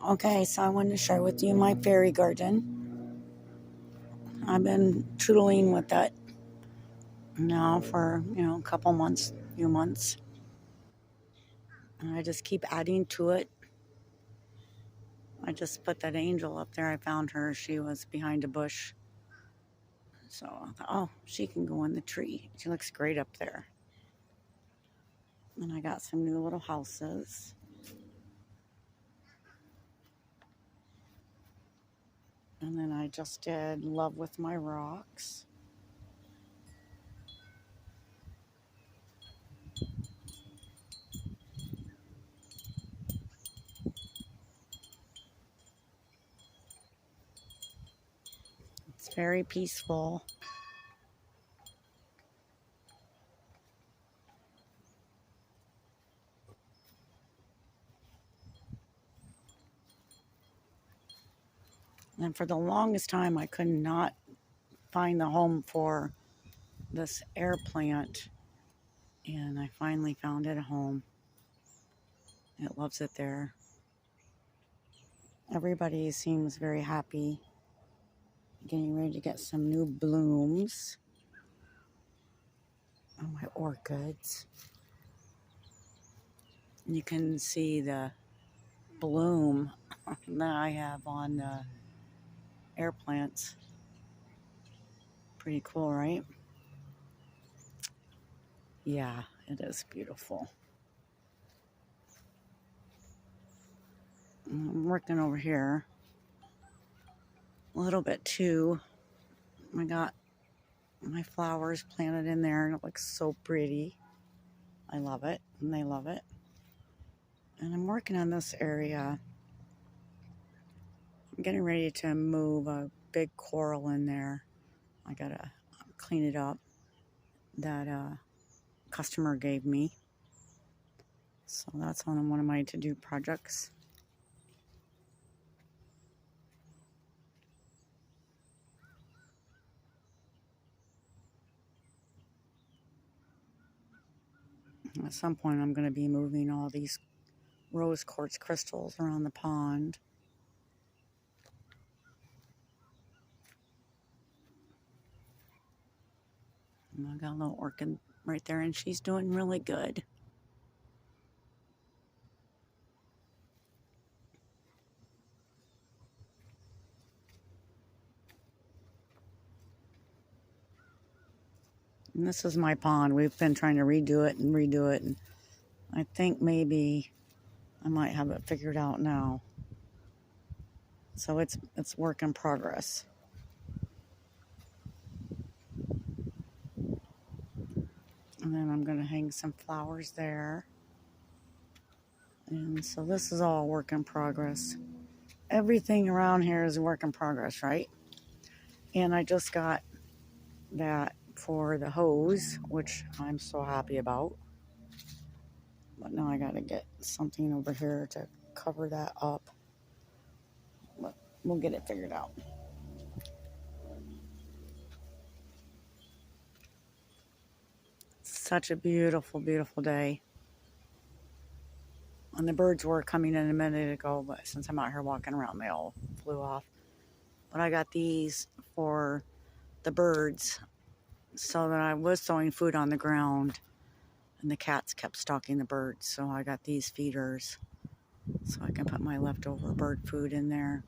Okay, so I wanted to share with you my fairy garden. I've been tootling with that now for, a couple months, few months. And I just keep adding to it. I just put that angel up there. I found her. She was behind a bush. So I thought, oh, she can go in the tree. She looks great up there. And I got some new little houses. And then I just did Love with My Rocks. It's very peaceful. And for the longest time, I could not find the home for this air plant, and I finally found it a home. It loves it there. Everybody seems very happy. Getting ready to get some new blooms on my orchids. You can see the bloom that I have on the air plants. Pretty cool, right? Yeah, it is beautiful. I'm working over here a little bit too. I got my flowers planted in there and it looks so pretty. I love it and they love it. And I'm working on this area. I'm getting ready to move a big coral in there. I gotta clean it up. That customer gave me. So that's on one of my to-do projects. At some point I'm going to be moving all these rose quartz crystals around the pond. And I got a little orchid right there and she's doing really good. And this is my pond. We've been trying to redo it. And I think maybe I might have it figured out now. So it's work in progress. And then I'm going to hang some flowers there. And so this is all work in progress. Everything around here is a work in progress, right? And I just got that for the hose, which I'm so happy about. But now I got to get something over here to cover that up. But we'll get it figured out. Such a beautiful, beautiful day. And the birds were coming in a minute ago, but since I'm out here walking around, they all flew off. But I got these for the birds so that I was throwing food on the ground and the cats kept stalking the birds. So I got these feeders so I can put my leftover bird food in there.